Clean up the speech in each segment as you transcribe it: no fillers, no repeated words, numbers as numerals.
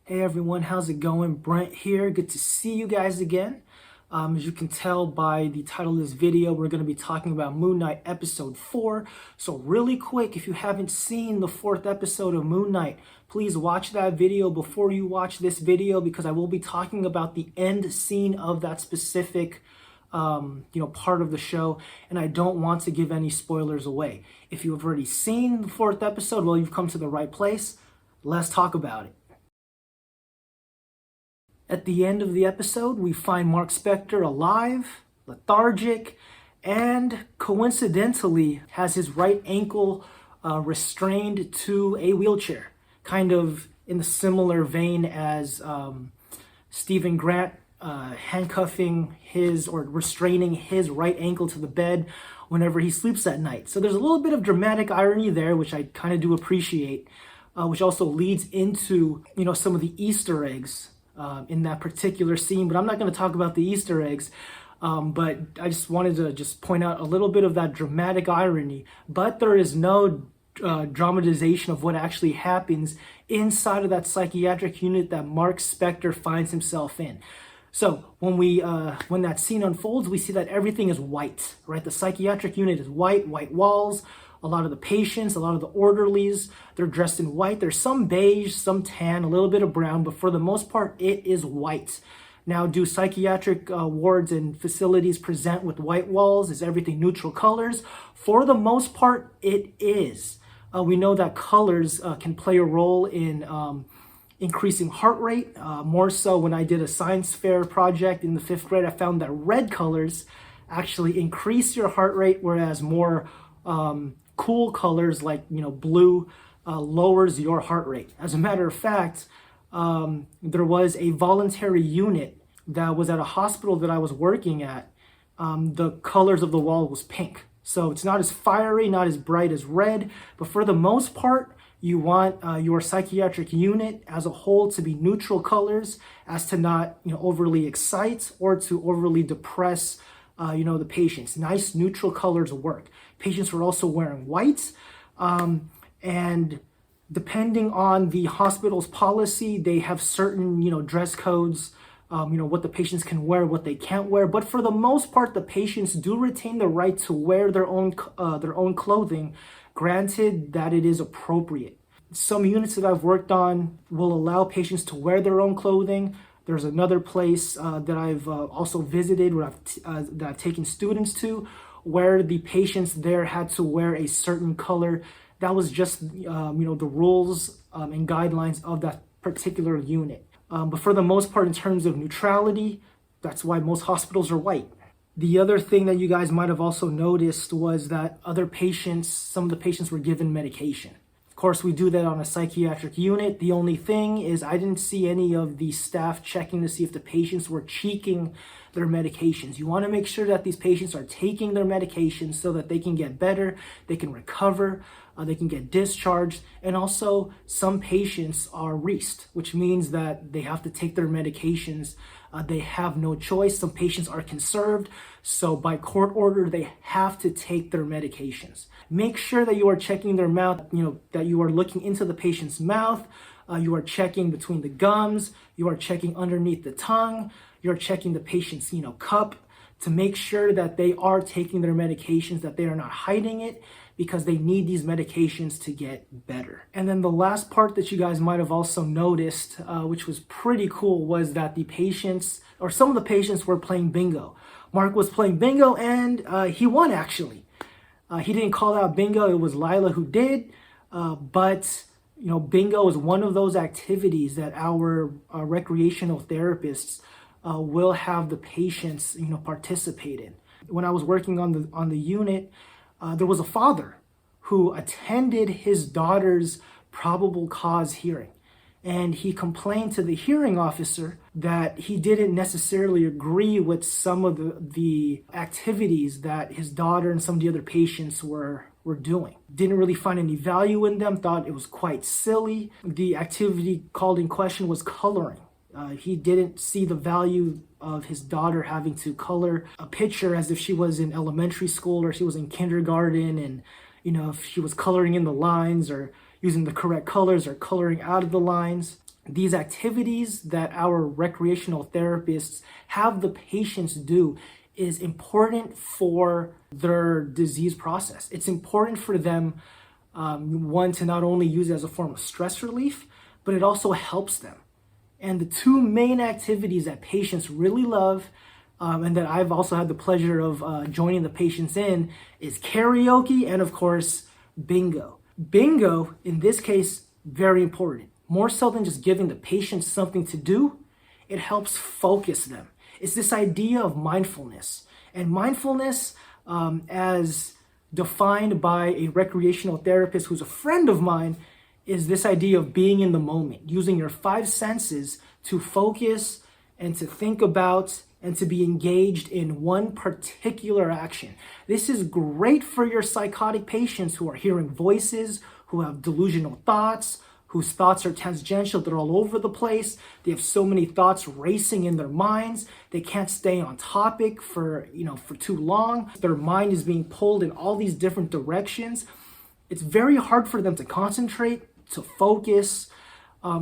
Hey everyone, how's it going? Brent here. Good to see you guys again. As you can tell by the title of this video, we're going to be talking about Moon Knight episode 4. So really quick, if you haven't seen the 4th episode of Moon Knight, please watch that video before you watch this video, because I will be talking about the end scene of that specific part of the show, and I don't want to give any spoilers away. If you have already seen the 4th episode, well, you've come to the right place. Let's talk about it. At the end of the episode, we find Marc Spector alive, lethargic, and coincidentally has his right ankle restrained to a wheelchair, kind of in the similar vein as Stephen Grant handcuffing his or restraining his right ankle to the bed whenever he sleeps at night. So there's a little bit of dramatic irony there, which I kind of do appreciate, which also leads into some of the Easter eggs in that particular scene. But I'm not going to talk about the Easter eggs, but I just wanted to point out a little bit of that dramatic irony. But there is no dramatization of what actually happens inside of that psychiatric unit that Marc Spector finds himself in. So when that scene unfolds, we see that everything is white, right? The psychiatric unit is white walls. A lot of the patients, a lot of the orderlies, they're dressed in white. There's some beige, some tan, a little bit of brown, but for the most part, it is white. Now, do psychiatric wards and facilities present with white walls? Is everything neutral colors? For the most part, it is. We know that colors can play a role in increasing heart rate. More so when I did a science fair project in the 5th grade, I found that red colors actually increase your heart rate, whereas more cool colors like blue lowers your heart rate. As a matter of fact, there was a voluntary unit that was at a hospital that I was working at. The colors of the wall was pink, so it's not as fiery, not as bright as red, but for the most part you want your psychiatric unit as a whole to be neutral colors, as to not overly excite or to overly depress the patients. Nice neutral colors work. Patients were also wearing white, and depending on the hospital's policy, they have certain dress codes, what the patients can wear, what they can't wear. But for the most part, the patients do retain the right to wear their own clothing, granted that it is appropriate. Some units that I've worked on will allow patients to wear their own clothing. There's another place that I've also visited, where that I've taken students to, where the patients there had to wear a certain color. That was just the rules and guidelines of that particular unit. But for the most part, in terms of neutrality, that's why most hospitals are white. The other thing that you guys might have also noticed was that some of the patients were given medication. Of course, we do that on a psychiatric unit. The only thing is I didn't see any of the staff checking to see if the patients were cheeking their medications. You want to make sure that these patients are taking their medications so that they can get better, they can recover, they can get discharged. And also, some patients are REISed, which means that they have to take their medications. They have no choice. Some patients are conserved, so by court order, they have to take their medications. Make sure that you are checking their mouth, that you are looking into the patient's mouth. You are checking between the gums. You are checking underneath the tongue. You're checking the patient's, cup, to make sure that they are taking their medications, that they are not hiding it, because they need these medications to get better. And then the last part that you guys might have also noticed, which was pretty cool, was that the patients, or some of the patients, were playing bingo. Marc was playing bingo, and he won, actually. He didn't call out bingo, it was Lila who did, but bingo is one of those activities that our recreational therapists will have the patients participate in. When I was working on the unit, there was a father who attended his daughter's probable cause hearing, and he complained to the hearing officer that he didn't necessarily agree with some of the activities that his daughter and some of the other patients were doing. Didn't really find any value in them, thought it was quite silly. The activity called in question was coloring. He didn't see the value of his daughter having to color a picture as if she was in elementary school or she was in kindergarten, and if she was coloring in the lines or using the correct colors or coloring out of the lines. these activities that our recreational therapists have the patients do is important for their disease process. It's important for them, one, to not only use it as a form of stress relief, but it also helps them. And the two main activities that patients really love, and that I've also had the pleasure of joining the patients in, is karaoke and, of course, bingo. Bingo, in this case, very important. More so than just giving the patient something to do, it helps focus them. It's this idea of mindfulness. And mindfulness, as defined by a recreational therapist who's a friend of mine, is this idea of being in the moment, using your five senses to focus and to think about and to be engaged in one particular action. This is great for your psychotic patients who are hearing voices, who have delusional thoughts, whose thoughts are tangential, they're all over the place. They have so many thoughts racing in their minds. They can't stay on topic for too long. Their mind is being pulled in all these different directions. It's very hard for them to concentrate, to focus.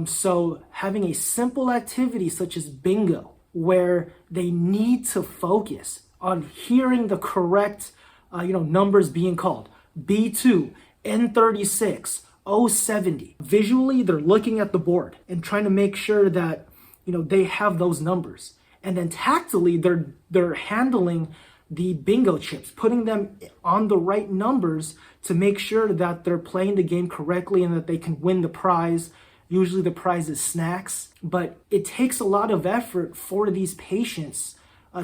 So having a simple activity such as bingo, where they need to focus on hearing the correct numbers being called, B2, N36, 070. Visually, they're looking at the board and trying to make sure that they have those numbers. And then tactily, they're handling the bingo chips, putting them on the right numbers to make sure that they're playing the game correctly and that they can win the prize. Usually the prize is snacks, but it takes a lot of effort for these patients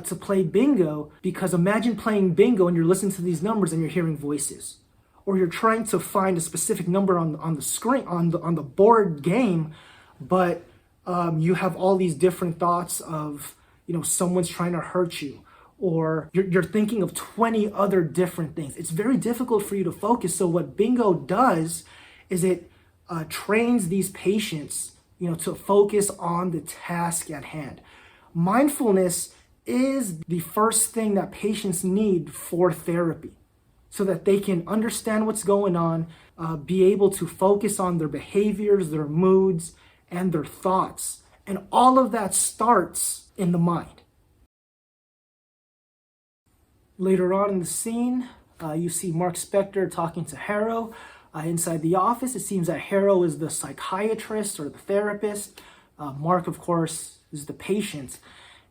to play bingo, because imagine playing bingo and you're listening to these numbers and you're hearing voices, or you're trying to find a specific number on the screen, on the board game, but you have all these different thoughts of someone's trying to hurt you, or you're thinking of 20 other different things. It's very difficult for you to focus. So what bingo does is it trains these patients to focus on the task at hand. Mindfulness is the first thing that patients need for therapy, so that they can understand what's going on, be able to focus on their behaviors, their moods, and their thoughts. And all of that starts in the mind. Later on in the scene, you see Marc Spector talking to Harrow inside the office. It seems that Harrow is the psychiatrist or the therapist. Marc, of course, is the patient.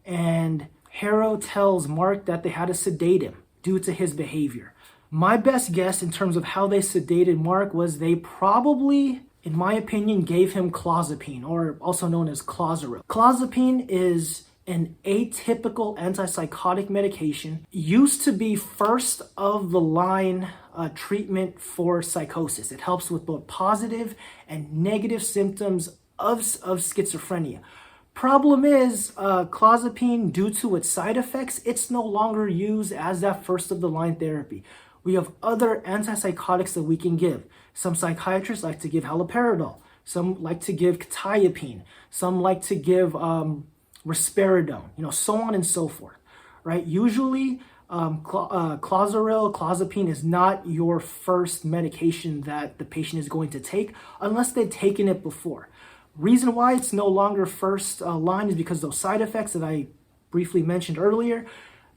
And Harrow tells Marc that they had to sedate him due to his behavior. My best guess in terms of how they sedated Marc was they probably, in my opinion, gave him clozapine, or also known as Clozaril. Clozapine is an atypical antipsychotic medication, used to be first of the line treatment for psychosis. It helps with both positive and negative symptoms of schizophrenia. Problem is, clozapine, due to its side effects, it's no longer used as that first of the line therapy. We have other antipsychotics that we can give. Some psychiatrists like to give haloperidol. Some like to give quetiapine. Some like to give risperidone, so on and so forth, right? Usually, clozapine is not your first medication that the patient is going to take unless they've taken it before. Reason why it's no longer first line is because those side effects that I briefly mentioned earlier.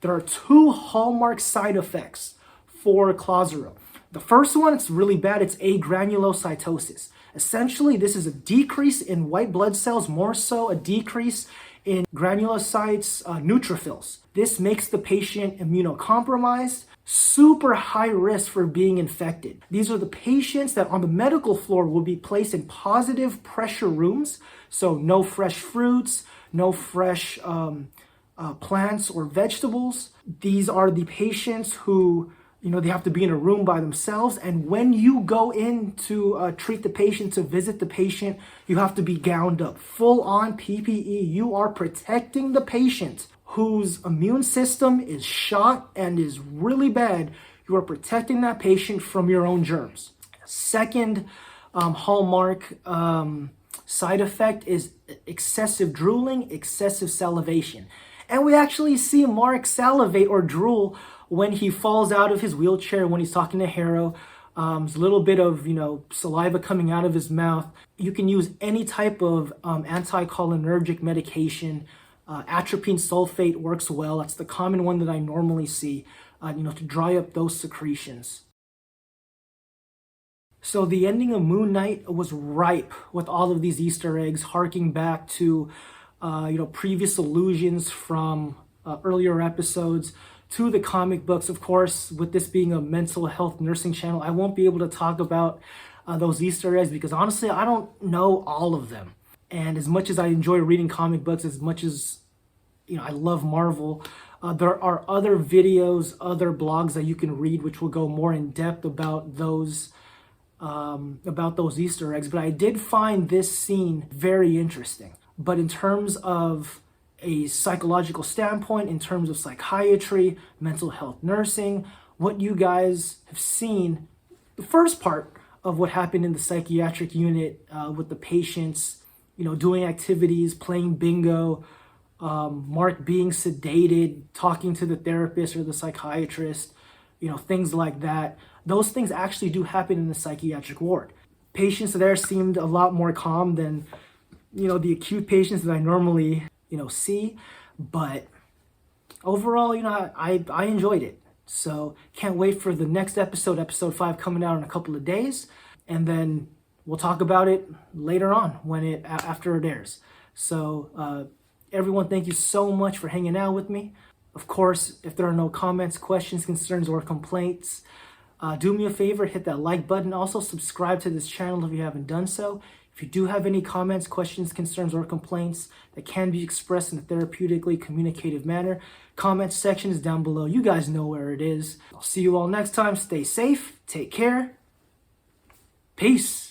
There are two hallmark side effects for Clozaril. The first one, it's really bad. It's agranulocytosis. Essentially, this is a decrease in white blood cells, more so a decrease in granulocytes, neutrophils. This makes the patient immunocompromised, super high risk for being infected. These are the patients that on the medical floor will be placed in positive pressure rooms, so no fresh fruits, no fresh plants or vegetables. These are the patients who they have to be in a room by themselves. And when you go in to treat the patient, to visit the patient, you have to be gowned up, full on PPE. You are protecting the patient whose immune system is shot and is really bad. You are protecting that patient from your own germs. Second hallmark side effect is excessive drooling, excessive salivation. And we actually see Marc salivate or drool when he falls out of his wheelchair, when he's talking to Harrow. There's a little bit of, saliva coming out of his mouth. You can use any type of anticholinergic medication. Atropine sulfate works well. That's the common one that I normally see, to dry up those secretions. So the ending of Moon Knight was ripe with all of these Easter eggs, harking back to, previous allusions from earlier episodes to the comic books. Of course, with this being a mental health nursing channel, I won't be able to talk about those Easter eggs because honestly, I don't know all of them. And as much as I enjoy reading comic books, as much as, I love Marvel, there are other videos, other blogs that you can read, which will go more in depth about those Easter eggs. But I did find this scene very interesting. But in terms of a psychological standpoint, in terms of psychiatry, mental health nursing, what you guys have seen, the first part of what happened in the psychiatric unit with the patients, doing activities, playing bingo, Mark being sedated, talking to the therapist or the psychiatrist, things like that. Those things actually do happen in the psychiatric ward. Patients there seemed a lot more calm than, the acute patients that I normally, see. But overall, I enjoyed it. So can't wait for the next episode 5 coming out in a couple of days. And then we'll talk about it later on after it airs. So everyone, thank you so much for hanging out with me. Of course, if there are no comments, questions, concerns, or complaints, do me a favor, hit that like button. Also, subscribe to this channel if you haven't done so. If you do have any comments, questions, concerns, or complaints that can be expressed in a therapeutically communicative manner, comment section is down below. You guys know where it is. I'll see you all next time. Stay safe. Take care. Peace.